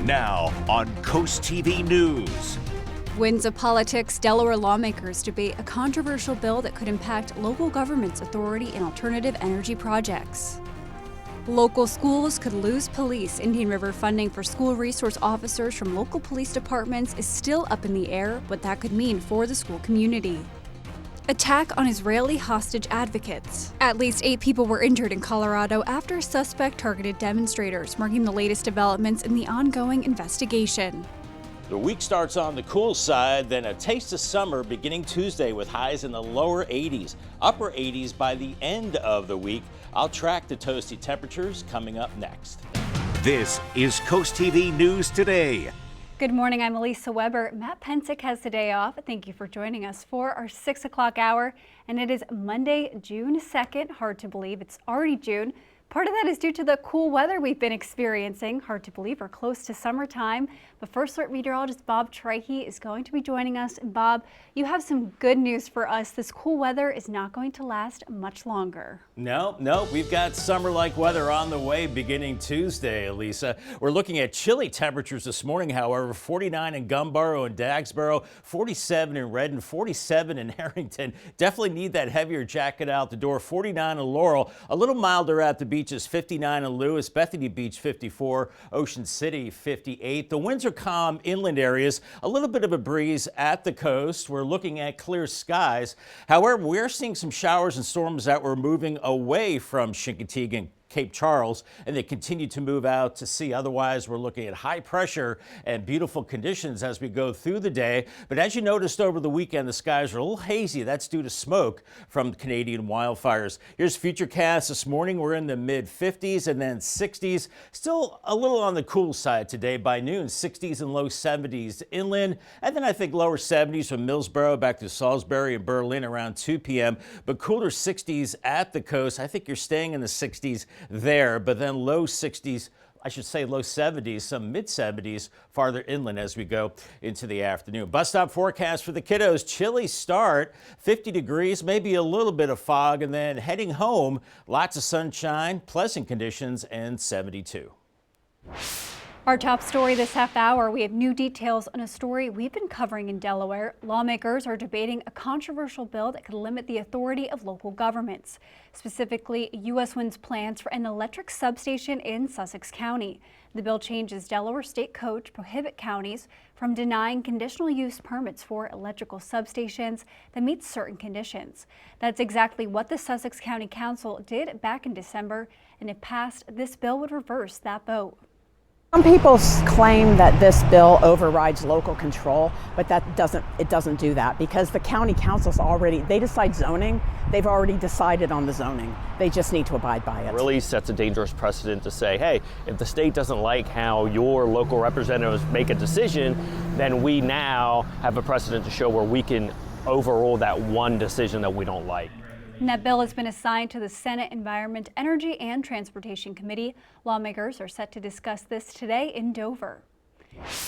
Now on CoastTV News. Winds of politics, Delaware lawmakers debate a controversial bill that could impact local government's authority in alternative energy projects. Local schools could lose police. Indian River funding for school resource officers from local police departments is still up in the air, what that could mean for the school community. Attack on Israeli hostage advocates. At least 8 people were injured in Colorado after a suspect targeted demonstrators, marking the latest developments in the ongoing investigation. The week starts on the cool side, then a taste of summer beginning Tuesday with highs in the lower 80s, upper 80s by the end of the week. I'll track the toasty temperatures coming up next. This is CoastTV News Today. Good morning, I'm Elisa Weber. Matt Pensick has the day off. Thank you for joining us for our 6 o'clock hour. And it is Monday, June 2nd. Hard to believe it's already June. Part of that is due to the cool weather we've been experiencing. Hard to believe we're close to summertime. But First Alert meteorologist Bob Trahey is going to be joining us. And Bob, you have some good news for us. This cool weather is not going to last much longer. No, we've got summer-like weather on the way beginning Tuesday, Elisa. We're looking at chilly temperatures this morning, however, 49 in Gumboro and Dagsboro, 47 in Redden, 47 in Harrington. Definitely need that heavier jacket out the door. 49 in Laurel, a little milder at the beaches, 59 in Lewis, Bethany Beach 54, Ocean City 58. The winds are calm inland areas, a little bit of a breeze at the coast. We're looking at clear skies. However, we're seeing some showers and storms that were moving away from Chincoteague and Cape Charles, and they continue to move out to sea. Otherwise, we're looking at high pressure and beautiful conditions as we go through the day. But as you noticed over the weekend, the skies are a little hazy. That's due to smoke from Canadian wildfires. Here's Futurecast this morning. We're in the mid 50s and then 60s. Still a little on the cool side today. By noon, 60s and low 70s inland. And then I think lower 70s from Millsboro back to Salisbury and Berlin around 2 p.m. But cooler 60s at the coast. I think you're staying in the 60s there, but then low 60s, I should say low 70s, some mid 70s farther inland as we go into the afternoon. Bus stop forecast for the kiddos, chilly start, 50 degrees, maybe a little bit of fog, and then heading home, lots of sunshine, pleasant conditions, and 72. Our top story this half hour, we have new details on a story we've been covering in Delaware. Lawmakers are debating a controversial bill that could limit the authority of local governments. Specifically, U.S. Wind's plans for an electric substation in Sussex County. The bill changes Delaware state code to prohibit counties from denying conditional use permits for electrical substations that meet certain conditions. That's exactly what the Sussex County Council did back in December, and if passed, this bill would reverse that vote. Some people claim that this bill overrides local control, but it doesn't do that because the county councils they decide zoning. They've already decided on the zoning. They just need to abide by it. It really sets a dangerous precedent to say, hey, if the state doesn't like how your local representatives make a decision, then we now have a precedent to show where we can overrule that one decision that we don't like. And that bill has been assigned to the Senate Environment, Energy, and Transportation Committee. Lawmakers are set to discuss this today in Dover.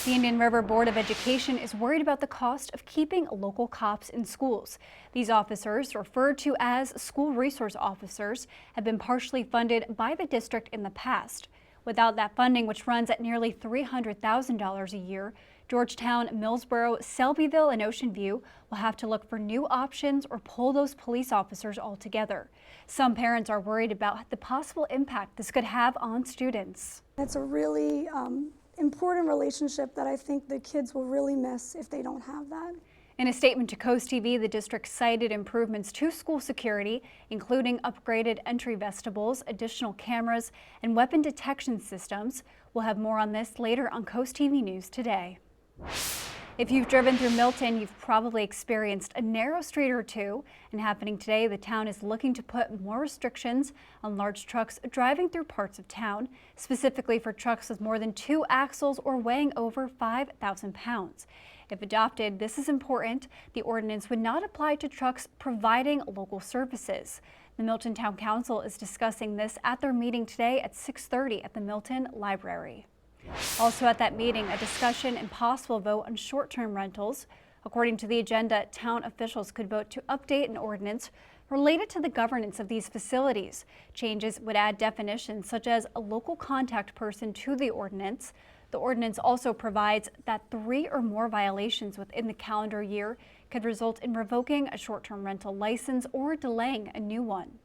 The Indian River Board of Education is worried about the cost of keeping local cops in schools. These officers, referred to as school resource officers, have been partially funded by the district in the past. Without that funding, which runs at nearly $300,000 a year, Georgetown, Millsboro, Selbyville, and Ocean View will have to look for new options or pull those police officers altogether. Some parents are worried about the possible impact this could have on students. It's a really important relationship that I think the kids will really miss if they don't have that. In a statement to CoastTV, the district cited improvements to school security, including upgraded entry vestibules, additional cameras, and weapon detection systems. We'll have more on this later on CoastTV News Today. If you've driven through Milton, you've probably experienced a narrow street or two. And happening today, the town is looking to put more restrictions on large trucks driving through parts of town, specifically for trucks with more than 2 axles or weighing over 5,000 pounds. If adopted, this is important. The ordinance would not apply to trucks providing local services. The Milton Town Council is discussing this at their meeting today at 6:30 at the Milton Library. Also at that meeting, a discussion and possible vote on short-term rentals. According to the agenda, town officials could vote to update an ordinance related to the governance of these facilities. Changes would add definitions such as a local contact person to the ordinance. The ordinance also provides that 3 or more violations within the calendar year could result in revoking a short-term rental license or delaying a new one.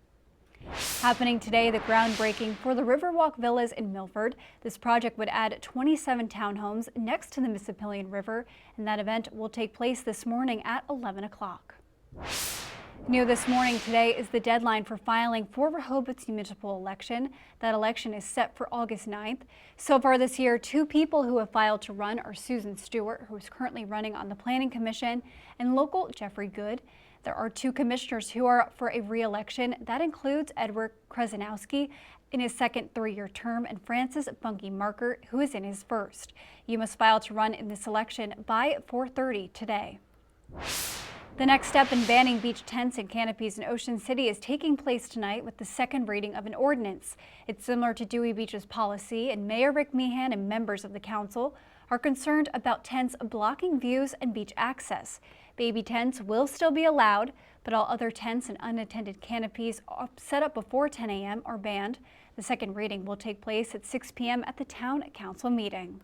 Happening today, the groundbreaking for the Riverwalk Villas in Milford. This project would add 27 townhomes next to the Mississippian River, and that event will take place this morning at 11 o'clock. New this morning today is the deadline for filing for Rehoboth's municipal election. That election is set for August 9th. So far this year, 2 people who have filed to run are Susan Stewart, who is currently running on the Planning Commission, and local Jeffrey Good. There are 2 commissioners who are up for a re-election. That includes Edward Krasinowski in his second 3-year term and Francis Bunky Marker, who is in his first. You must file to run in this election by 4:30 today. The next step in banning beach tents and canopies in Ocean City is taking place tonight with the second reading of an ordinance. It's similar to Dewey Beach's policy, and Mayor Rick Meehan and members of the council are concerned about tents blocking views and beach access. Baby tents will still be allowed, but all other tents and unattended canopies set up before 10 a.m. are banned. The second reading will take place at 6 p.m. at the town council meeting.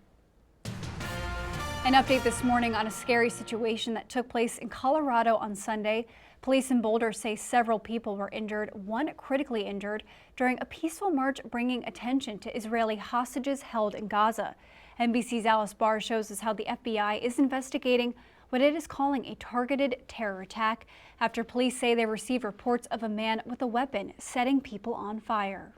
An update this morning on a scary situation that took place in Colorado on Sunday. Police in Boulder say several people were injured, one critically injured, during a peaceful march bringing attention to Israeli hostages held in Gaza. NBC's Alice Barr shows us how the FBI is investigating what it is calling a targeted terror attack after police say they received reports of a man with a weapon setting people on fire.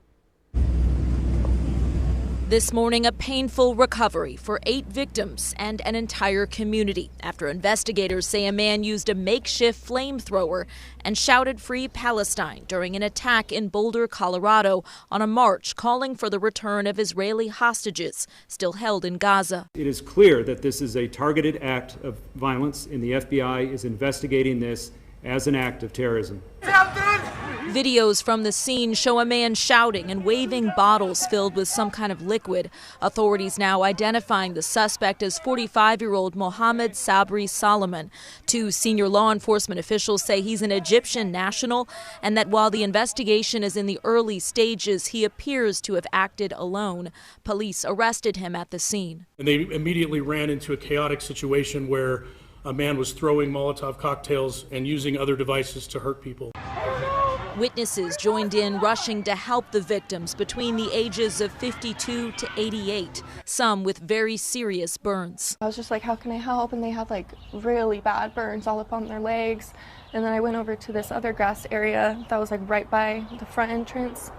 This morning, a painful recovery for 8 victims and an entire community after investigators say a man used a makeshift flamethrower and shouted "Free Palestine" during an attack in Boulder, Colorado on a march calling for the return of Israeli hostages still held in Gaza. It is clear that this is a targeted act of violence, and the FBI is investigating this as an act of terrorism. Videos from the scene show a man shouting and waving bottles filled with some kind of liquid. Authorities now identifying the suspect as 45-year-old Mohammed Sabri Solomon. 2 senior law enforcement officials say he's an Egyptian national and that while the investigation is in the early stages, he appears to have acted alone. Police arrested him at the scene. And they immediately ran into a chaotic situation where a man was throwing Molotov cocktails and using other devices to hurt people. Witnesses joined in, rushing to help the victims between the ages of 52 to 88, some with very serious burns. I was just like, how can I help? And they had like really bad burns all up on their legs. And then I went over to this other grass area that was like right by the front entrance.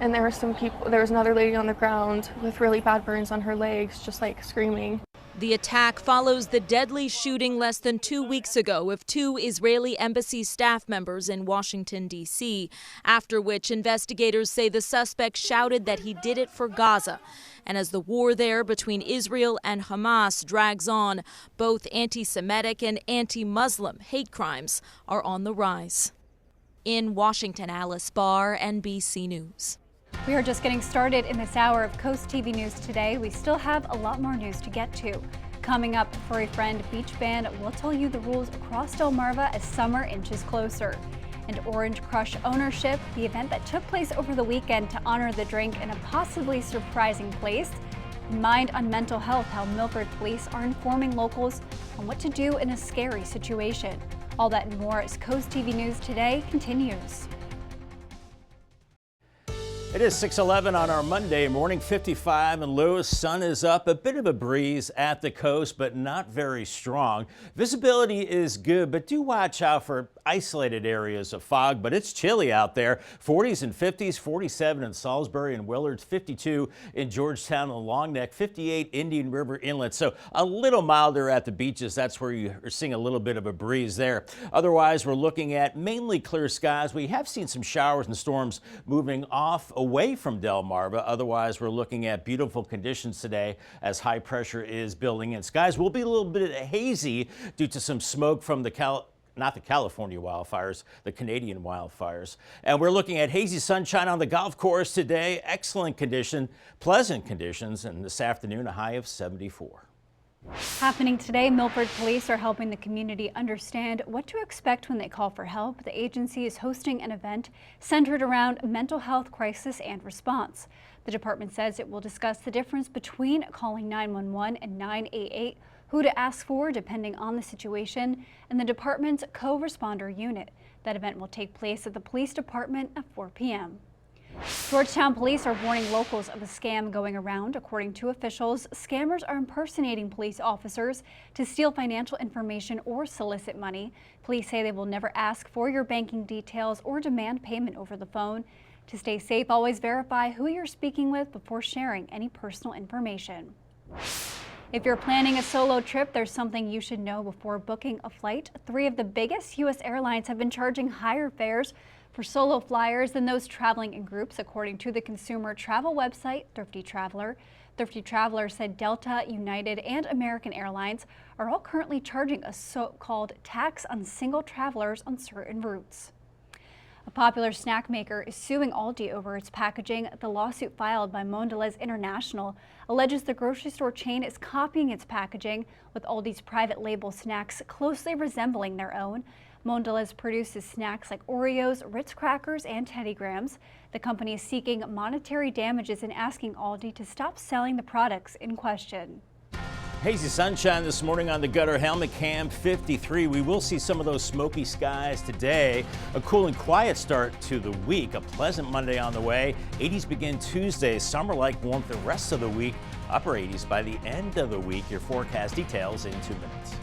And there were some people, there was another lady on the ground with really bad burns on her legs, just like screaming. The attack follows the deadly shooting less than 2 weeks ago of 2 Israeli embassy staff members in Washington, D.C., after which investigators say the suspect shouted that he did it for Gaza. And as the war there between Israel and Hamas drags on, both anti-Semitic and anti-Muslim hate crimes are on the rise. In Washington, Alice Barr, NBC News. We are just getting started in this hour of Coast TV News today. We still have a lot more news to get to. Coming up, Furry Friend Beach Band will tell you the rules across Delmarva as summer inches closer. And Orange Crush ownership, the event that took place over the weekend to honor the drink in a possibly surprising place. Mind on mental health, how Milford police are informing locals on what to do in a scary situation. All that and more as Coast TV News today continues. It is 6:11 on our Monday morning, 55 and low. Sun is up, a bit of a breeze at the coast, but not very strong. Visibility is good, but do watch out for isolated areas of fog, but it's chilly out there. 40s and 50s, 47 in Salisbury and Willards, 52 in Georgetown and Longneck, 58 Indian River Inlet. So a little milder at the beaches. That's where you are seeing a little bit of a breeze there. Otherwise, we're looking at mainly clear skies. We have seen some showers and storms moving away from Delmarva. Otherwise, we're looking at beautiful conditions today as high pressure is building in. Skies will be a little bit hazy due to some smoke from not the California wildfires, the Canadian wildfires. And we're looking at hazy sunshine on the golf course today. Excellent condition, pleasant conditions, and this afternoon a high of 74. Happening today, Milford police are helping the community understand what to expect when they call for help. The agency is hosting an event centered around mental health crisis and response. The department says it will discuss the difference between calling 911 and 988, who to ask for depending on the situation, and the department's co-responder unit. That event will take place at the police department at 4 p.m. Georgetown police are warning locals of a scam going around. According to officials, scammers are impersonating police officers to steal financial information or solicit money. Police say they will never ask for your banking details or demand payment over the phone. To stay safe, always verify who you're speaking with before sharing any personal information. If you're planning a solo trip, there's something you should know before booking a flight. 3 of the biggest U.S. airlines have been charging higher fares for solo flyers than those traveling in groups, according to the consumer travel website Thrifty Traveler. Thrifty Traveler said Delta, United, and American Airlines are all currently charging a so-called tax on single travelers on certain routes. A popular snack maker is suing Aldi over its packaging. The lawsuit filed by Mondelez International alleges the grocery store chain is copying its packaging, with Aldi's private label snacks closely resembling their own. Mondelez produces snacks like Oreos, Ritz crackers, and Teddy Grahams. The company is seeking monetary damages and asking Aldi to stop selling the products in question. Hazy sunshine this morning on the Gutter Helmet Cam 53. We will see some of those smoky skies today. A cool and quiet start to the week. A pleasant Monday on the way. 80s begin Tuesday. Summer-like warmth the rest of the week. Upper 80s by the end of the week. Your forecast details in 2 minutes.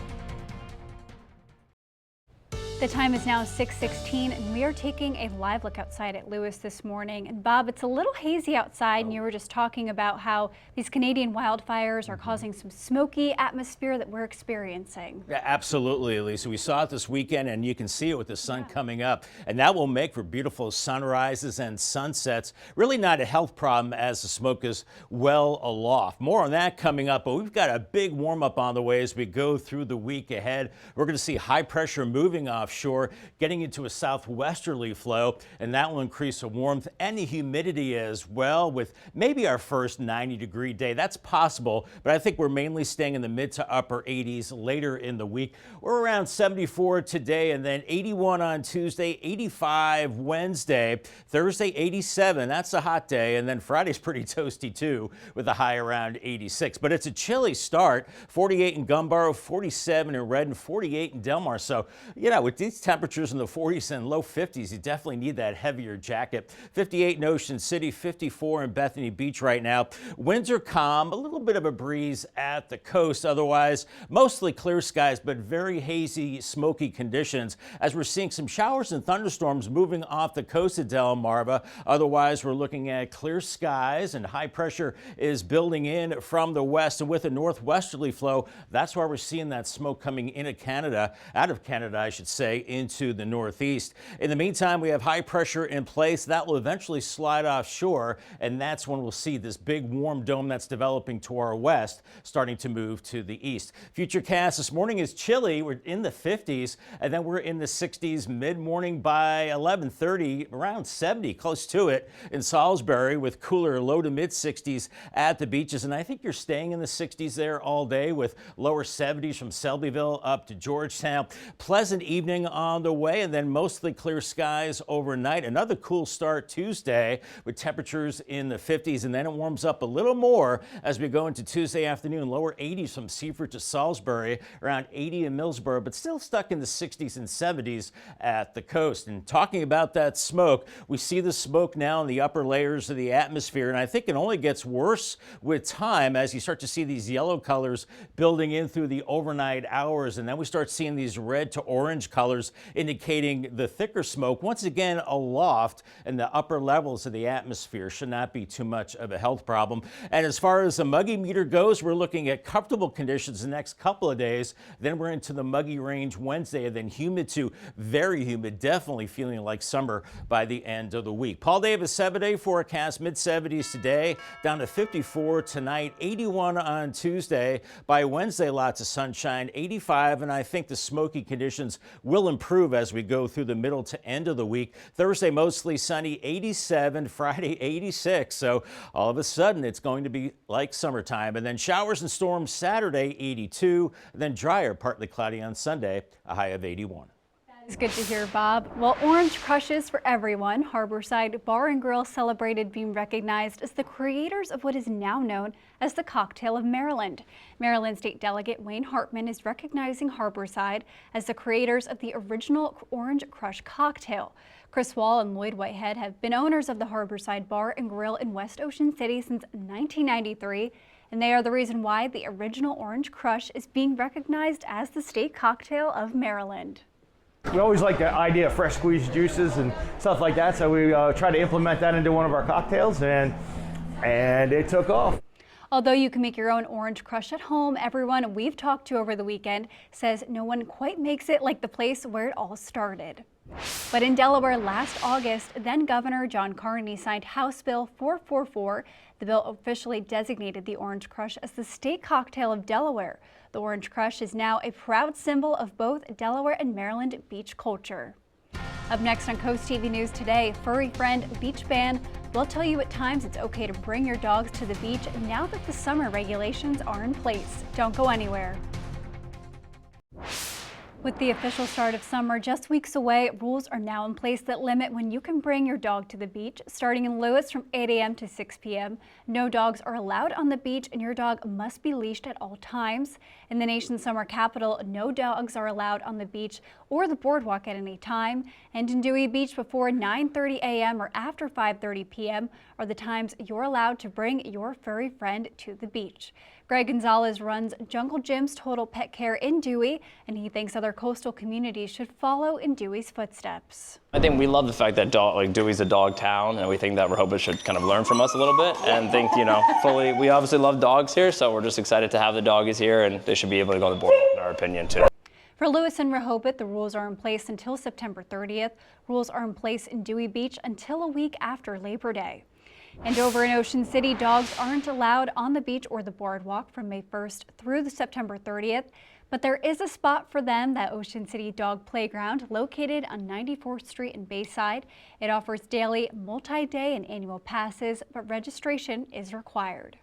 The time is now 6:16, and we are taking a live look outside at Lewis this morning. And Bob, it's a little hazy outside, and you were just talking about how these Canadian wildfires are causing some smoky atmosphere that we're experiencing. Yeah, absolutely, Elisa. We saw it this weekend, and you can see it with the sun coming up, and that will make for beautiful sunrises and sunsets. Really not a health problem as the smoke is well aloft. More on that coming up, but we've got a big warm-up on the way as we go through the week ahead. We're going to see high pressure moving offshore, getting into a southwesterly flow, and that will increase the warmth and the humidity as well, with maybe our first 90-degree day. That's possible, but I think we're mainly staying in the mid to upper 80s later in the week. We're around 74 today, and then 81 on Tuesday, 85 Wednesday, Thursday 87. That's a hot day, and then Friday's pretty toasty too, with a high around 86. But it's a chilly start. 48 in Gumboro, 47 in Redden, 48 in Delmarva. So, you know, with these temperatures in the 40s and low 50s, you definitely need that heavier jacket. 58 in Ocean City, 54 in Bethany Beach right now. Winds are calm, a little bit of a breeze at the coast. Otherwise, mostly clear skies, but very hazy, smoky conditions as we're seeing some showers and thunderstorms moving off the coast of Delmarva. Otherwise, we're looking at clear skies, and high pressure is building in from the west, and with a northwesterly flow, that's why we're seeing that smoke coming into Canada, out of Canada, I should say, into the northeast. In the meantime, we have high pressure in place that will eventually slide offshore, and that's when we'll see this big warm dome that's developing to our west starting to move to the east. Futurecast this morning is chilly. We're in the 50s, and then we're in the 60s mid-morning by 11:30, around 70, close to it in Salisbury, with cooler low to mid 60s at the beaches. And I think you're staying in the 60s there all day, with lower 70s from Selbyville up to Georgetown. Pleasant evening on the way, and then mostly clear skies overnight. Another cool start Tuesday with temperatures in the 50s, and then it warms up a little more as we go into Tuesday afternoon. Lower 80s from Seaford to Salisbury, around 80 in Millsboro, but still stuck in the 60s and 70s at the coast. And talking about that smoke, we see the smoke now in the upper layers of the atmosphere, and I think it only gets worse with time as you start to see these yellow colors building in through the overnight hours, and then we start seeing these red to orange colors indicating the thicker smoke once again aloft in the upper levels of the atmosphere. Should not be too much of a health problem. And as far as the muggy meter goes, we're looking at comfortable conditions the next couple of days. Then we're into the muggy range Wednesday, and then humid to very humid, definitely feeling like summer by the end of the week. Paul Davis 7-day forecast, mid 70s today, down to 54 tonight, 81 on Tuesday. By Wednesday, lots of sunshine, 85, and I think the smoky conditions will improve as we go through the middle to end of the week. Thursday, mostly sunny, 87, Friday, 86. So all of a sudden, it's going to be like summertime. And then showers and storms Saturday, 82, then drier, partly cloudy on Sunday, a high of 81. It's good to hear, Bob. Well, orange crushes for everyone. Harborside Bar and Grill celebrated being recognized as the creators of what is now known as the Cocktail of Maryland. Maryland State Delegate Wayne Hartman is recognizing Harborside as the creators of the original Orange Crush cocktail. Chris Wall and Lloyd Whitehead have been owners of the Harborside Bar and Grill in West Ocean City since 1993, and they are the reason why the original Orange Crush is being recognized as the state cocktail of Maryland. We always like the idea of fresh squeezed juices and stuff like that, so we try to implement that into one of our cocktails, and it took off. Although you can make your own Orange Crush at home, everyone we've talked to over the weekend says no one quite makes it like the place where it all started. But in Delaware last August, then Governor John Carney signed House Bill 444. The bill officially designated the Orange Crush as the state cocktail of Delaware. The Orange Crush is now a proud symbol of both Delaware and Maryland beach culture. Up next on Coast TV News today, furry friend beach ban. We'll tell you at times it's okay to bring your dogs to the beach now that the summer regulations are in place. Don't go anywhere. With the official start of summer just weeks away, rules are now in place that limit when you can bring your dog to the beach. Starting in Lewis from 8 a.m. to 6 p.m. No dogs are allowed on the beach and your dog must be leashed at all times. In the nation's summer capital, no dogs are allowed on the beach or the boardwalk at any time. And in Dewey Beach before 9:30 a.m. or after 5:30 p.m. are the times you're allowed to bring your furry friend to the beach. Greg Gonzalez runs Jungle Gym's Total Pet Care in Dewey, and he thinks other coastal communities should follow in Dewey's footsteps. I think we love the fact that Dewey's a dog town, and we think that Rehoboth should kind of learn from us a little bit and think, fully, we obviously love dogs here, so we're just excited to have the doggies here, and they should be able to go on the board, in our opinion, too. For Lewis and Rehoboth, the rules are in place until September 30th. Rules are in place in Dewey Beach until a week after Labor Day. And over in Ocean City, dogs aren't allowed on the beach or the boardwalk from May 1st through the September 30th. But there is a spot for them, that Ocean City Dog Playground, located on 94th Street in Bayside. It offers daily, multi-day, and annual passes, but registration is required.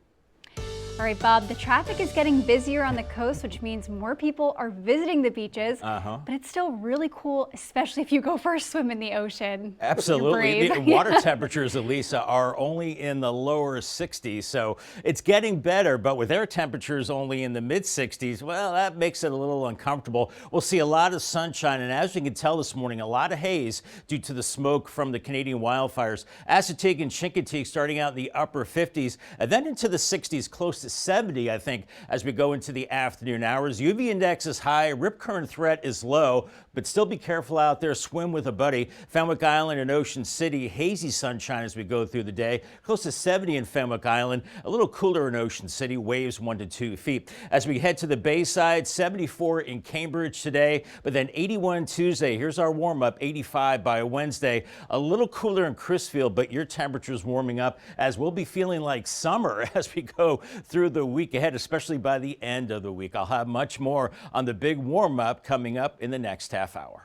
All right, Bob, the traffic is getting busier on the coast, which means more people are visiting the beaches, but it's still really cool, especially if you go for a swim in the ocean. Absolutely. The water temperatures, Elisa, are only in the lower 60s, so it's getting better, but with air temperatures only in the mid 60s, well, that makes it a little uncomfortable. We'll see a lot of sunshine, and as you can tell this morning, a lot of haze due to the smoke from the Canadian wildfires. Assateague and Chincoteague starting out in the upper 50s, and then into the 60s, close to 70, I think, as we go into the afternoon hours. UV index is high, rip current threat is low, but still be careful out there. Swim with a buddy. Fenwick Island and Ocean City, hazy sunshine as we go through the day. Close to 70 in Fenwick Island, a little cooler in Ocean City, waves 1 to 2 feet. As we head to the Bayside, 74 in Cambridge today, but then 81 Tuesday. Here's our warm-up, 85 by Wednesday. A little cooler in Crisfield, but your temperature's warming up as we'll be feeling like summer as we go through the week ahead, especially by the end of the week. I'll have much more on the big warm-up coming up in the next half hour.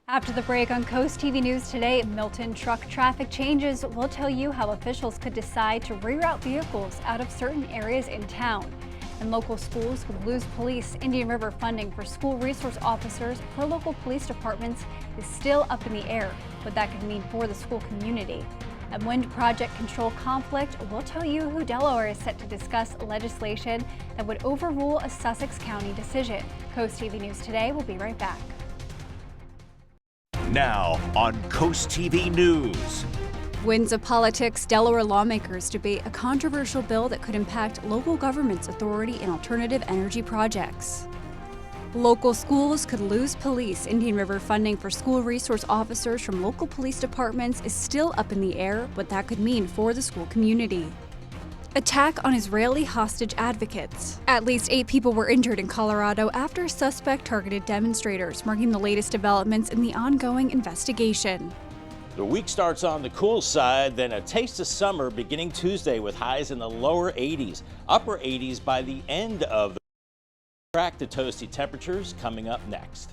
After the break on Coast TV News today, Milton truck traffic changes. We'll tell you how officials could decide to reroute vehicles out of certain areas in town. And local schools would lose police. Indian River funding for school resource officers per local police departments is still up in the air, what that could mean for the school community. And wind project control conflict, we'll tell you who Delaware is set to discuss legislation that would overrule a Sussex County decision. Coast TV News today. We'll be right back. Now on Coast TV News. Winds of politics, Delaware lawmakers debate a controversial bill that could impact local government's authority in alternative energy projects. Local schools could lose police. Indian River funding for school resource officers from local police departments is still up in the air, what that could mean for the school community. Attack on Israeli hostage advocates. At least 8 people were injured in Colorado after a suspect targeted demonstrators, marking the latest developments in the ongoing investigation. The week starts on the cool side, then a taste of summer beginning Tuesday with highs in the lower 80s, upper 80s by the end of the track. The toasty temperatures coming up next.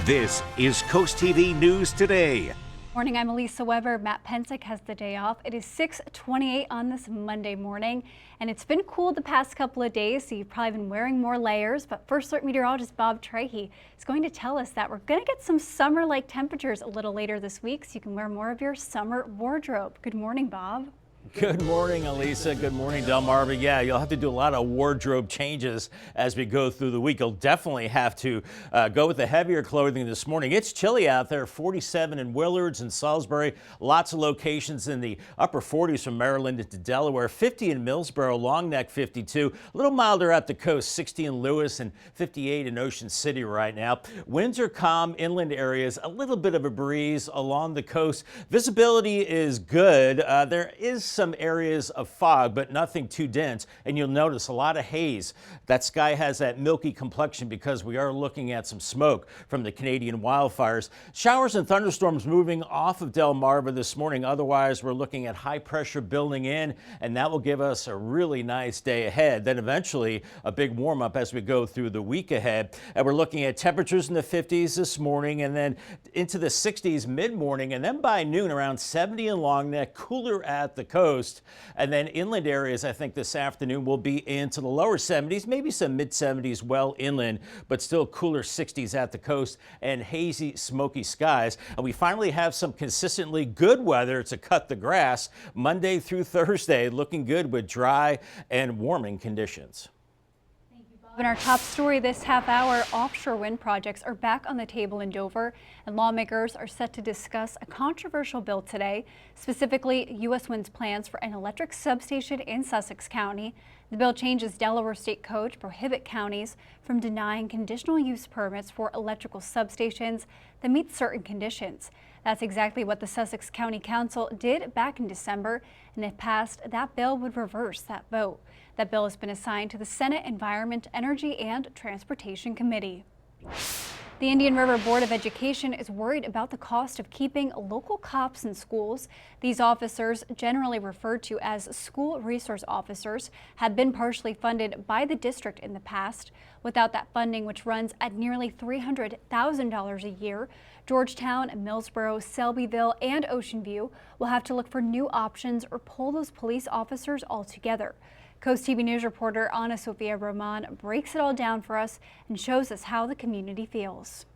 This is Coast TV News Today. Morning, I'm Elisa Weber. Matt Pensick has the day off. It is 6:28 on this Monday morning, and it's been cool the past couple of days, so you've probably been wearing more layers. But First Alert meteorologist Bob Trahey is going to tell us that we're going to get some summer-like temperatures a little later this week, so you can wear more of your summer wardrobe. Good morning, Bob. Good morning, Elisa. Good morning, Delmarva. Yeah, you'll have to do a lot of wardrobe changes as we go through the week. You'll definitely have to go with the heavier clothing this morning. It's chilly out there, 47 in Willards and Salisbury. Lots of locations in the upper 40s from Maryland into Delaware. 50 in Millsboro, Long Neck 52. A little milder at the coast, 60 in Lewis and 58 in Ocean City right now. Winds are calm, inland areas, a little bit of a breeze along the coast. Visibility is good. There is some areas of fog, but nothing too dense, and you'll notice a lot of haze. That sky has that milky complexion because we are looking at some smoke from the Canadian wildfires. Showers and thunderstorms moving off of Delmarva this morning. Otherwise, we're looking at high pressure building in, and that will give us a really nice day ahead. Then eventually a big warm up as we go through the week ahead. And we're looking at temperatures in the 50s this morning and then into the 60s mid-morning, and then by noon around 70 in Long Neck, cooler at the coast. And then inland areas, I think this afternoon will be into the lower 70s, maybe some mid 70s well inland, but still cooler 60s at the coast and hazy, smoky skies. And we finally have some consistently good weather to cut the grass Monday through Thursday, looking good with dry and warming conditions. In our top story this half hour, offshore wind projects are back on the table in Dover, and lawmakers are set to discuss a controversial bill today, specifically U.S. Wind's plans for an electric substation in Sussex County. The bill changes Delaware state code to prohibit counties from denying conditional use permits for electrical substations that meet certain conditions. That's exactly what the Sussex County Council did back in December, and if passed, that bill would reverse that vote. That bill has been assigned to the Senate Environment, Energy, and Transportation Committee. The Indian River Board of Education is worried about the cost of keeping local cops in schools. These officers, generally referred to as school resource officers, have been partially funded by the district in the past. Without that funding, which runs at nearly $300,000 a year, Georgetown, Millsboro, Selbyville, and Ocean View will have to look for new options or pull those police officers altogether. CoastTV News reporter Ana Sofia Roman breaks it all down for us and shows us how the community feels.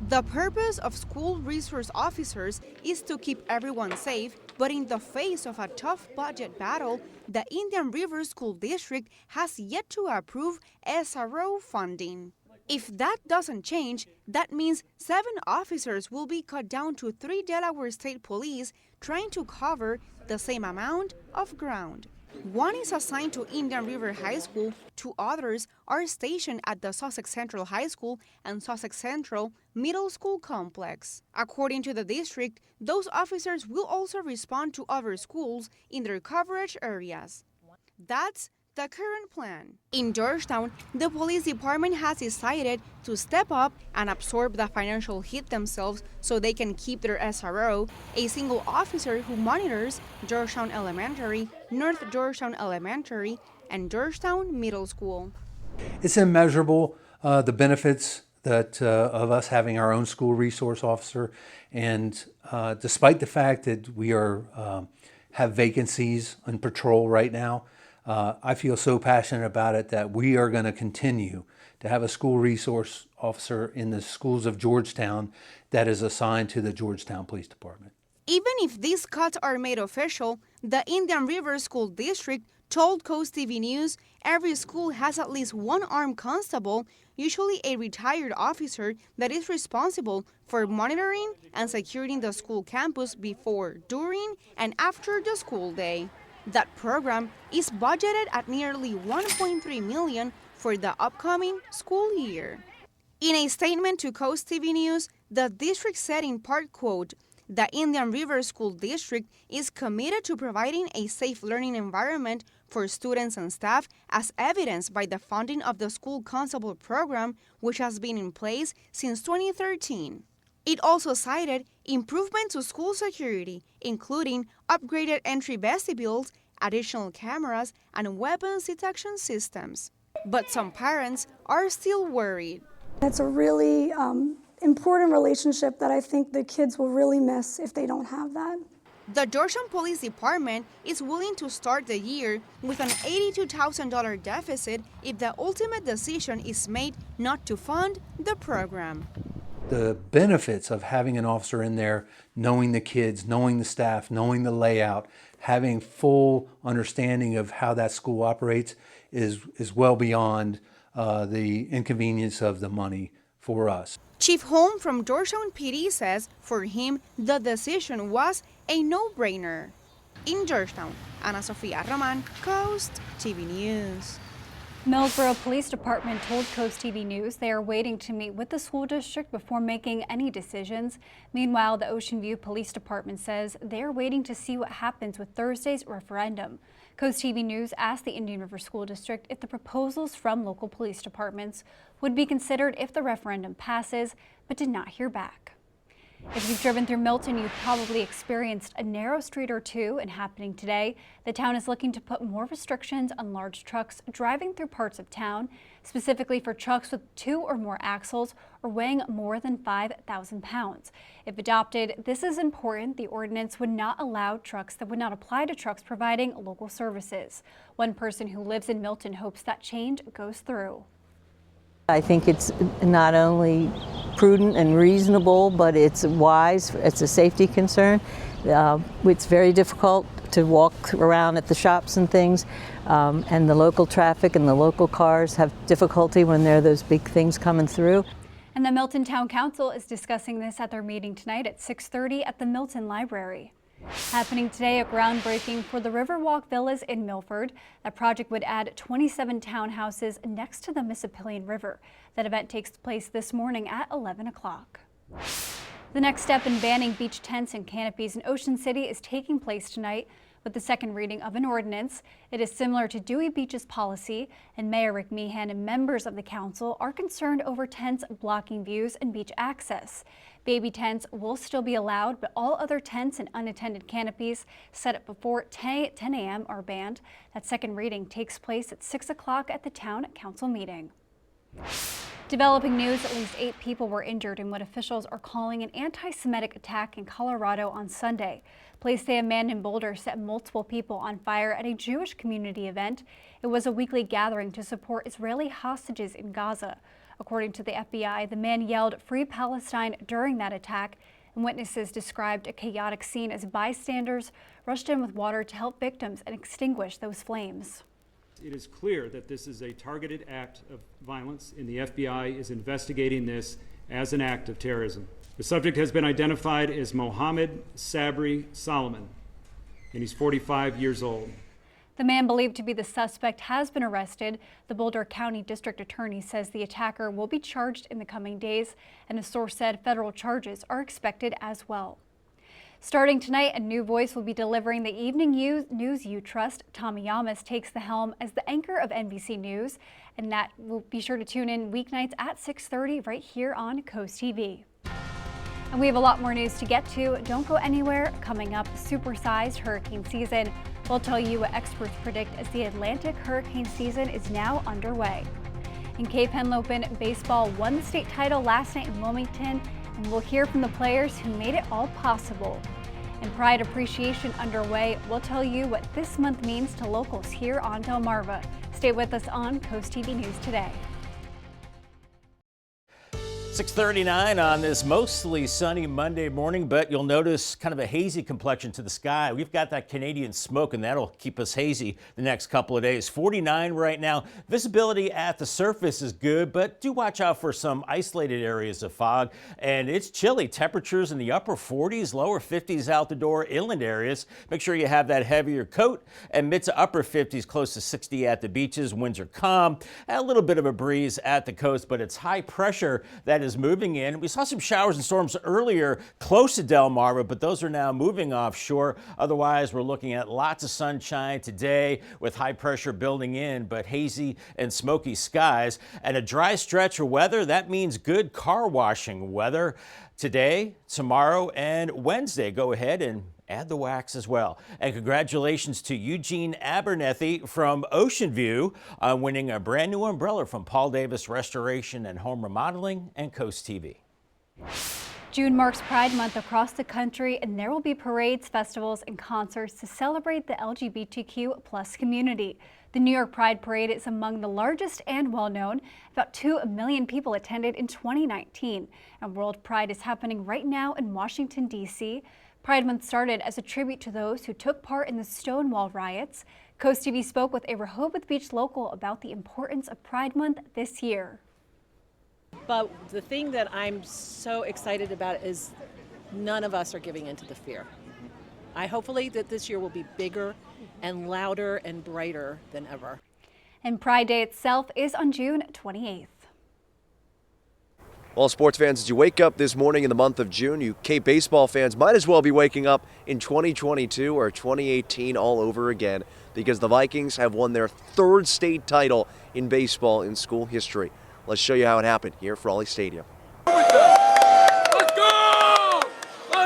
The purpose of school resource officers is to keep everyone safe, but in the face of a tough budget battle, the Indian River School District has yet to approve SRO funding. If that doesn't change, that means 7 officers will be cut down to 3 Delaware State Police trying to cover the same amount of ground. One is assigned to Indian River High School, 2 others are stationed at the Sussex Central High School and Sussex Central Middle School complex. According to the district, those officers will also respond to other schools in their coverage areas. That's the current plan. In Georgetown, the police department has decided to step up and absorb the financial hit themselves so they can keep their SRO, a single officer who monitors Georgetown Elementary, North Georgetown Elementary, and Georgetown Middle School. It's immeasurable, the benefits that of us having our own school resource officer, and despite the fact that we are have vacancies on patrol right now, I feel so passionate about it that we are going to continue to have a school resource officer in the schools of Georgetown that is assigned to the Georgetown Police Department. Even if these cuts are made official, the Indian River School District told CoastTV News every school has at least one armed constable, usually a retired officer that is responsible for monitoring and securing the school campus before, during, and after the school day. That program is budgeted at nearly $1.3 million for the upcoming school year. In a statement to CoastTV News, the district said in part, quote, "The Indian River School District is committed to providing a safe learning environment for students and staff as evidenced by the funding of the school constable program, which has been in place since 2013. It also cited improvement to school security, including upgraded entry vestibules, additional cameras, and weapons detection systems. But some parents are still worried. It's a really important relationship that I think the kids will really miss if they don't have that. The Georgetown Police Department is willing to start the year with an $82,000 deficit if the ultimate decision is made not to fund the program. The benefits of having an officer in there, knowing the kids, knowing the staff, knowing the layout, having full understanding of how that school operates is well beyond the inconvenience of the money for us. Chief Holm from Georgetown PD says for him, the decision was a no-brainer. In Georgetown, Ana Sofia Roman, Coast TV News. Millsboro Police Department told Coast TV News they are waiting to meet with the school district before making any decisions. Meanwhile, the Ocean View Police Department says they are waiting to see what happens with Thursday's referendum. Coast TV News asked the Indian River School District if the proposals from local police departments would be considered if the referendum passes, but did not hear back. If you've driven through Milton, you've probably experienced a narrow street or two, and happening today, the town is looking to put more restrictions on large trucks driving through parts of town, specifically for trucks with 2 or more axles or weighing more than 5,000 pounds. If adopted, this is important. The ordinance would not allow trucks that would not apply to trucks providing local services. One person who lives in Milton hopes that change goes through. I think it's not only prudent and reasonable, but it's wise. It's a safety concern. It's very difficult to walk around at the shops and things, and the local traffic and the local cars have difficulty when there are those big things coming through. And the Milton Town Council is discussing this at their meeting tonight at 6:30 at the Milton Library. Happening today, a groundbreaking for the Riverwalk Villas in Milford. That project would add 27 townhouses next to the Mississippian River. That event takes place this morning at 11 o'clock. The next step in banning beach tents and canopies in Ocean City is taking place tonight with the second reading of an ordinance. It is similar to Dewey Beach's policy, and Mayor Rick Meehan and members of the council are concerned over tents blocking views and beach access. Baby tents will still be allowed, but all other tents and unattended canopies set up before 10 a.m. are banned. That second reading takes place at 6 o'clock at the town council meeting. Developing news, at least 8 people were injured in what officials are calling an anti-Semitic attack in Colorado on Sunday. Police say a man in Boulder set multiple people on fire at a Jewish community event. It was a weekly gathering to support Israeli hostages in Gaza. According to the FBI, the man yelled "Free Palestine" during that attack, and witnesses described a chaotic scene as bystanders rushed in with water to help victims and extinguish those flames. It is clear that this is a targeted act of violence, and the FBI is investigating this as an act of terrorism. The subject has been identified as Mohammed Sabri Solomon, and he's 45 years old. The man believed to be the suspect has been arrested. The Boulder County District Attorney says the attacker will be charged in the coming days, and a source said federal charges are expected as well. Starting tonight, a new voice will be delivering the evening news you trust. Tommy Yamas takes the helm as the anchor of NBC News, and that will be sure to tune in weeknights at 6:30 right here on Coast TV. And we have a lot more news to get to. Don't go anywhere. Coming up, supersized hurricane season. We'll tell you what experts predict as the Atlantic hurricane season is now underway. In Cape Henlopen, baseball won the state title last night in Wilmington, and we'll hear from the players who made it all possible. And Pride Appreciation underway. We'll tell you what this month means to locals here on Delmarva. Stay with us on Coast TV News Today. 6:39 on this mostly sunny Monday morning, but you'll notice kind of a hazy complexion to the sky. We've got that Canadian smoke, and that'll keep us hazy the next couple of days. 49 right now. Visibility at the surface is good, but do watch out for some isolated areas of fog. And it's chilly. Temperatures in the upper 40s, lower 50s out the door, inland areas. Make sure you have that heavier coat, and mid to upper 50s, close to 60 at the beaches. Winds are calm. A little bit of a breeze at the coast, but it's high pressure that is moving in. We saw some showers and storms earlier close to Delmarva, but those are now moving offshore. Otherwise, we're looking at lots of sunshine today with high pressure building in, but hazy and smoky skies. And a dry stretch of weather, that means good car washing weather today, tomorrow, and Wednesday. Go ahead and add the wax as well. And congratulations to Eugene Abernethy from Ocean View on winning a brand new umbrella from Paul Davis Restoration and Home Remodeling and Coast TV. June marks Pride Month across the country, and there will be parades, festivals, and concerts to celebrate the LGBTQ+ community. The New York Pride Parade is among the largest and well-known. About 2 million people attended in 2019. And World Pride is happening right now in Washington, D.C. Pride Month started as a tribute to those who took part in the Stonewall riots. CoastTV spoke with a Rehoboth Beach local about the importance of Pride Month this year. But the thing that I'm so excited about is none of us are giving into the fear. Hopefully that this year will be bigger and louder and brighter than ever. And Pride Day itself is on June 28th. Well, sports fans, as you wake up this morning in the month of June, you Cape baseball fans might as well be waking up in 2022 or 2018 all over again, because the Vikings have won their 3rd state title in baseball in school history. Let's show you how it happened here at Frawley Stadium.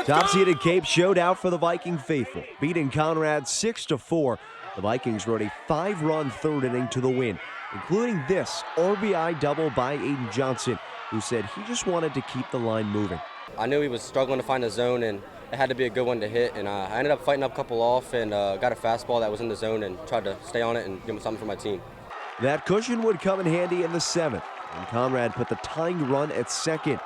Top-seeded Cape showed out for the Viking faithful, beating Conrad 6-4. The Vikings rode a 5-run 3rd inning to the win, including this RBI double by Aiden Johnson, who said he just wanted to keep the line moving. I knew he was struggling to find a zone, and it had to be a good one to hit, and I ended up fighting up a couple off and got a fastball that was in the zone and tried to stay on it and give him something for my team. That cushion would come in handy in the 7th, and Conrad put the tying run at 2nd.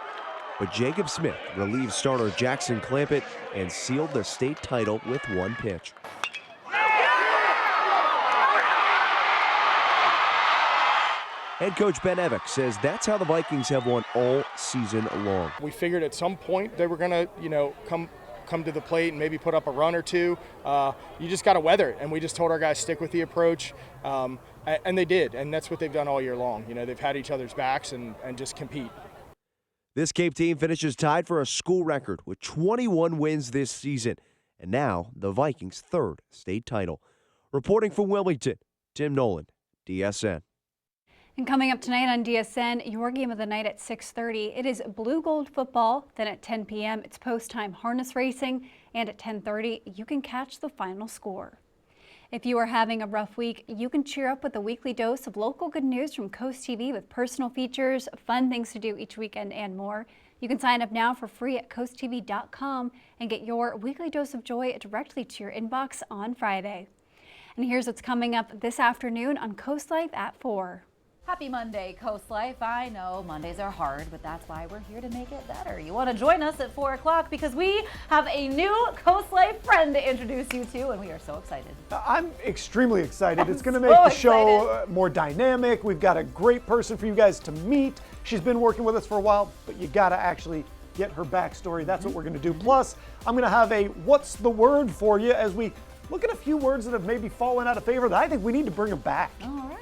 But Jacob Smith relieved starter Jackson Clampett and sealed the state title with 1 pitch. Head coach Ben Evick says that's how the Vikings have won all season long. We figured at some point they were going to, come to the plate and maybe put up a run or two. You just got to weather it, and we just told our guys stick with the approach, and they did, and that's what they've done all year long. They've had each other's backs and just compete. This Cape team finishes tied for a school record with 21 wins this season, and now the Vikings' 3rd state title. Reporting from Wilmington, Tim Nolan, DSN. And coming up tonight on DSN, your game of the night at 6:30, it is Blue Gold football. Then at 10 p.m., it's post-time harness racing. And at 10:30, you can catch the final score. If you are having a rough week, you can cheer up with a weekly dose of local good news from CoastTV with personal features, fun things to do each weekend, and more. You can sign up now for free at coasttv.com and get your weekly dose of joy directly to your inbox on Friday. And here's what's coming up this afternoon on Coast Life at 4. Happy Monday, Coast Life. I know Mondays are hard, but that's why we're here to make it better. You want to join us at 4 o'clock because we have a new Coast Life friend to introduce you to, and we are so excited. I'm extremely excited. It's going to make the show more dynamic. We've got a great person for you guys to meet. She's been working with us for a while, but you got to actually get her backstory. That's what we're going to do. Plus, I'm going to have a what's the word for you as we look at a few words that have maybe fallen out of favor that I think we need to bring them back. All right.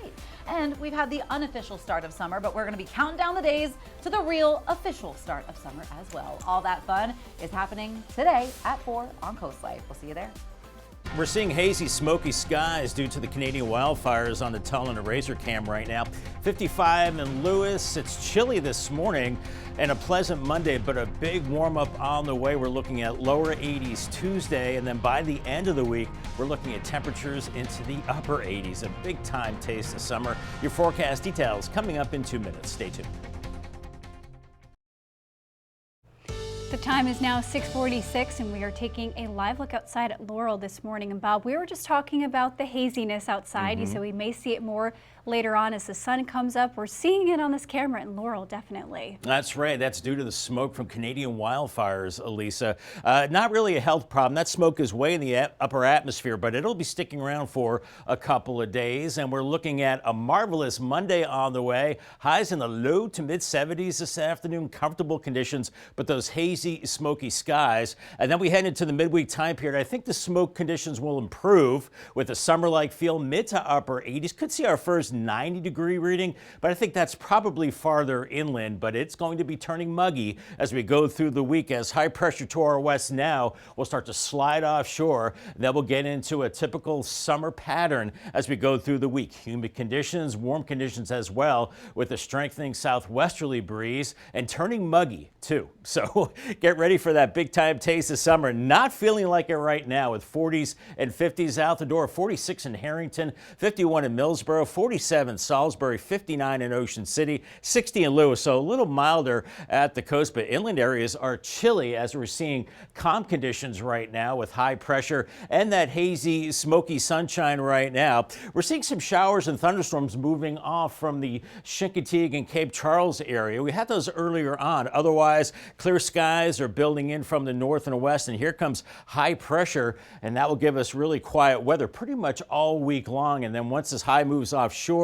And we've had the unofficial start of summer, but we're going to be counting down the days to the real official start of summer as well. All that fun is happening today at 4 on Coast Life. We'll see you there. We're seeing hazy, smoky skies due to the Canadian wildfires on the Tullin and Razor Cam right now. 55 in Lewis. It's chilly this morning and a pleasant Monday, but a big warm up on the way. We're looking at lower 80s Tuesday, and then by the end of the week, we're looking at temperatures into the upper 80s. A big time taste of summer. Your forecast details coming up in 2 minutes. Stay tuned. The time is now 6:46, and we are taking a live look outside at Laurel this morning. And Bob, we were just talking about the haziness outside. You said we may see it more later on as the sun comes up. We're seeing it on this camera in Laurel, definitely. That's right. That's due to the smoke from Canadian wildfires, Elisa. Not really a health problem. That smoke is way in the upper atmosphere, but it'll be sticking around for a couple of days. And we're looking at a marvelous Monday on the way. Highs in the low to mid 70s this afternoon. Comfortable conditions, but those hazy, smoky skies. And then we head into the midweek time period. I think the smoke conditions will improve with a summer-like feel, mid to upper 80s. Could see our first 90-degree reading, but I think that's probably farther inland, but it's going to be turning muggy as we go through the week as high pressure to our west now will start to slide offshore. Then we'll get into a typical summer pattern as we go through the week. Humid conditions, warm conditions as well, with a strengthening southwesterly breeze and turning muggy too. So get ready for that big time taste of summer. Not feeling like it right now with 40s and 50s out the door. 46 in Harrington, 51 in Millsboro, 46 57 Salisbury, 59 in Ocean City, 60 in Lewis. So a little milder at the coast, but inland areas are chilly as we're seeing calm conditions right now with high pressure and that hazy, smoky sunshine right now. We're seeing some showers and thunderstorms moving off from the Chincoteague and Cape Charles area. We had those earlier on. Otherwise, clear skies are building in from the north and west, and here comes high pressure, and that will give us really quiet weather pretty much all week long. And then once this high moves offshore,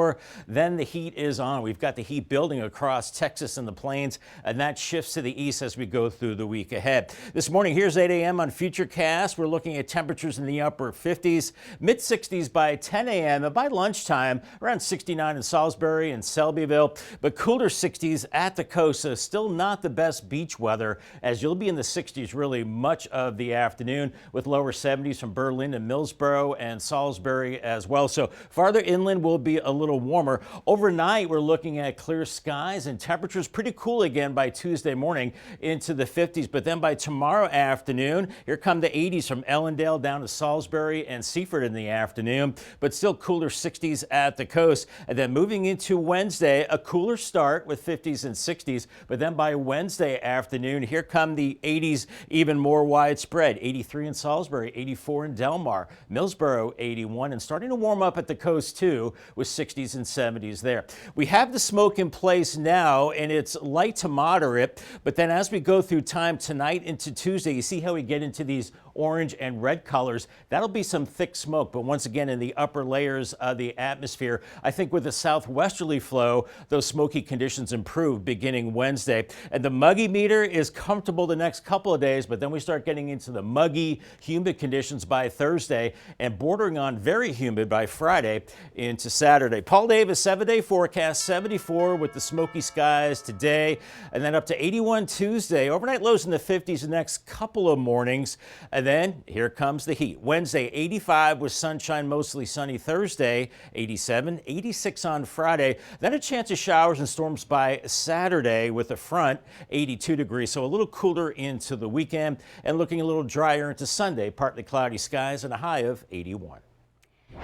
then the heat is on. We've got the heat building across Texas and the plains, and that shifts to the east as we go through the week ahead. This morning, here's 8 a.m. on Futurecast. We're looking at temperatures in the upper 50s, mid 60s by 10 a.m. and by lunchtime, around 69 in Salisbury and Selbyville, but cooler 60s at the coast. So still not the best beach weather, as you'll be in the 60s really much of the afternoon, with lower 70s from Berlin and Millsboro and Salisbury as well. So farther inland will be a little warmer. Overnight, we're looking at clear skies and temperatures pretty cool again by Tuesday morning into the 50s. But then by tomorrow afternoon, here come the 80s from Ellendale down to Salisbury and Seaford in the afternoon, but still cooler 60s at the coast. And then moving into Wednesday, a cooler start with 50s and 60s. But then by Wednesday afternoon, here come the 80s even more widespread. 83 in Salisbury, 84 in Delmar, Millsboro 81, and starting to warm up at the coast too with 60s and 70s there. We have the smoke in place now, and it's light to moderate, but then as we go through time tonight into Tuesday, you see how we get into these orange and red colors. That'll be some thick smoke, but once again in the upper layers of the atmosphere. I think with the southwesterly flow, those smoky conditions improve beginning Wednesday. And the muggy meter is comfortable the next couple of days, but then we start getting into the muggy, humid conditions by Thursday and bordering on very humid by Friday into Saturday. Paul Davis, 7-day forecast, 74 with the smoky skies today, and then up to 81 Tuesday. Overnight lows in the 50s the next couple of mornings. And then here comes the heat. Wednesday, 85 with sunshine, mostly sunny. Thursday, 87, 86 on Friday. Then a chance of showers and storms by Saturday with a front, 82 degrees. So a little cooler into the weekend and looking a little drier into Sunday. Partly cloudy skies and a high of 81.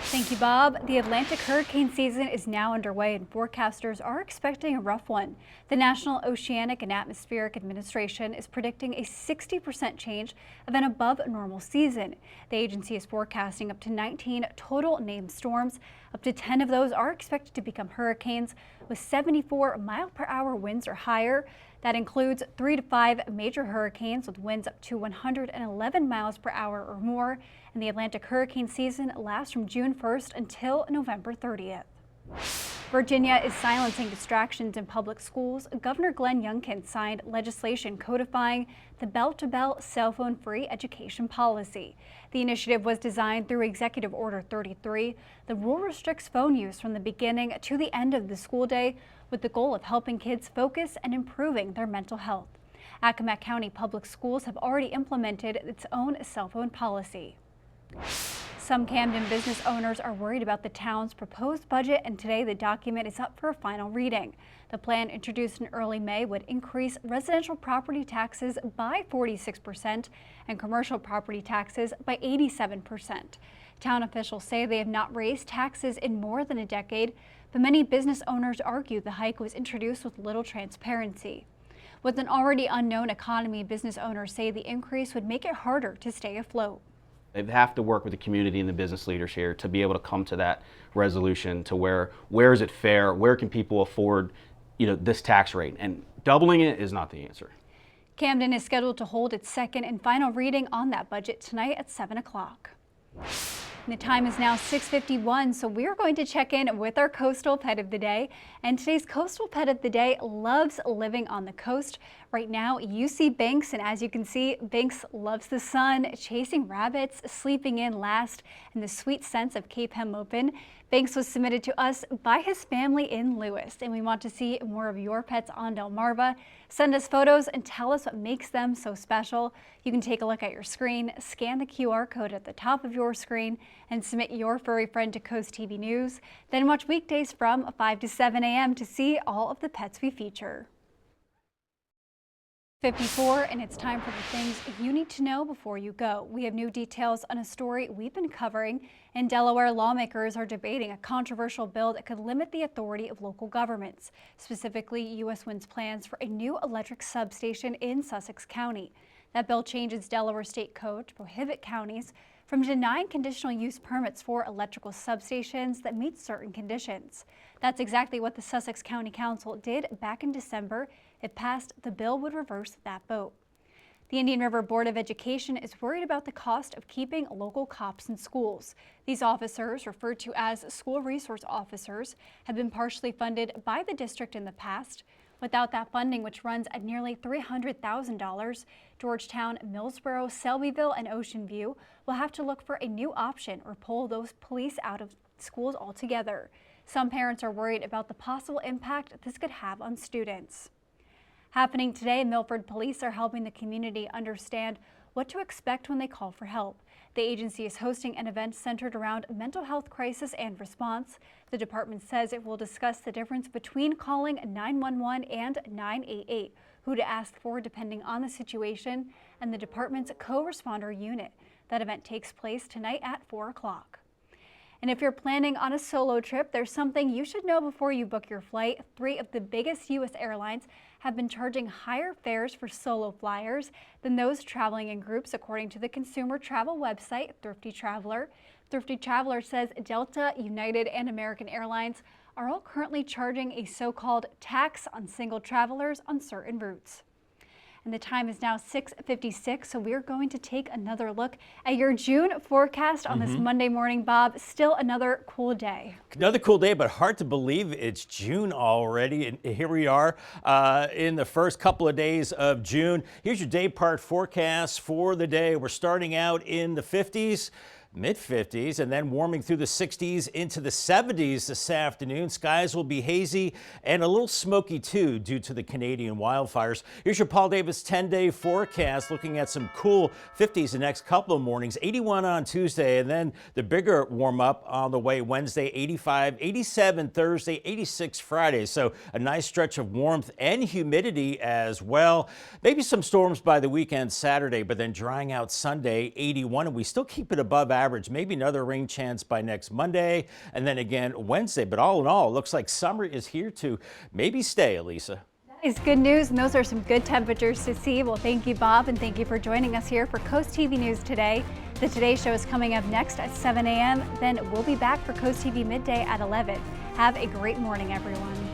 Thank you, Bob. The Atlantic hurricane season is now underway, and forecasters are expecting a rough one. The National Oceanic and Atmospheric Administration is predicting a 60% change of an above normal season. The agency is forecasting up to 19 total named storms. Up to 10 of those are expected to become hurricanes with 74 mile-per-hour winds or higher. That includes 3 to 5 major hurricanes with winds up to 111 miles per hour or more. And the Atlantic hurricane season lasts from June 1st until November 30th. Virginia is silencing distractions in public schools. Governor Glenn Youngkin signed legislation codifying the bell-to-bell cell phone-free education policy. The initiative was designed through Executive Order 33. The rule restricts phone use from the beginning to the end of the school day with the goal of helping kids focus and improving their mental health. Accomack County Public Schools have already implemented its own cell phone policy. Some Camden business owners are worried about the town's proposed budget, and today the document is up for a final reading. The plan, introduced in early May, would increase residential property taxes by 46% and commercial property taxes by 87%. Town officials say they have not raised taxes in more than a decade, but many business owners argue the hike was introduced with little transparency. With an already unknown economy, business owners say the increase would make it harder to stay afloat. They have to work with the community and the business leaders here to be able to come to that resolution to where is it fair, where can people afford, this tax rate, and doubling it is not the answer. Camden is scheduled to hold its second and final reading on that budget tonight at 7 o'clock. The time is now 6:51, so we're going to check in with our coastal pet of the day. And today's coastal pet of the day loves living on the coast. Right now, you see Banks, and as you can see, Banks loves the sun, chasing rabbits, sleeping in last, and the sweet scents of Cape Henlopen. Banks was submitted to us by his family in Lewis, and we want to see more of your pets on Delmarva. Send us photos and tell us what makes them so special. You can take a look at your screen, scan the QR code at the top of your screen, and submit your furry friend to Coast TV News. Then watch weekdays from 5 to 7 a.m. to see all of the pets we feature. 54, and it's time for the things you need to know before you go. We have new details on a story we've been covering. In Delaware, lawmakers are debating a controversial bill that could limit the authority of local governments. Specifically, U.S. Wind's plans for a new electric substation in Sussex County. That bill changes Delaware state code to prohibit counties from denying conditional use permits for electrical substations that meet certain conditions. That's exactly what the Sussex County Council did back in December. If passed, the bill would reverse that vote. The Indian River Board of Education is worried about the cost of keeping local cops in schools. These officers, referred to as school resource officers, have been partially funded by the district in the past. Without that funding, which runs at nearly $300,000, Georgetown, Millsboro, Selbyville, and Ocean View will have to look for a new option or pull those police out of schools altogether. Some parents are worried about the possible impact this could have on students. Happening today, Milford Police are helping the community understand what to expect when they call for help. The agency is hosting an event centered around mental health crisis and response. The department says it will discuss the difference between calling 911 and 988, who to ask for depending on the situation, and the department's co-responder unit. That event takes place tonight at 4 o'clock. And if you're planning on a solo trip, there's something you should know before you book your flight. 3 of the biggest U.S. airlines have been charging higher fares for solo flyers than those traveling in groups, according to the consumer travel website Thrifty Traveler. Thrifty Traveler says Delta, United, and American Airlines are all currently charging a so-called tax on single travelers on certain routes. And the time is now 6:56, so we're going to take another look at your June forecast on this Monday morning, Bob. Still another cool day. Another cool day, but hard to believe it's June already. And here we are in the first couple of days of June. Here's your day part forecast for the day. We're starting out in the 50s. Mid-50s, and then warming through the 60s into the 70s this afternoon. Skies will be hazy and a little smoky too due to the Canadian wildfires. Here's your Paul Davis 10-day forecast, looking at some cool 50s the next couple of mornings. 81 on Tuesday, and then the bigger warm up on the way Wednesday. 85, 87 Thursday, 86 Friday. So a nice stretch of warmth and humidity as well. Maybe some storms by the weekend Saturday, but then drying out Sunday. 81, and we still keep it above average. Maybe another rain chance by next Monday, and then again Wednesday. But all in all, it looks like summer is here to maybe stay, Elisa. That is good news, and those are some good temperatures to see. Well, thank you, Bob, and thank you for joining us here for Coast TV News Today. The Today Show is coming up next at 7 a.m. Then we'll be back for Coast TV Midday at 11. Have a great morning, everyone.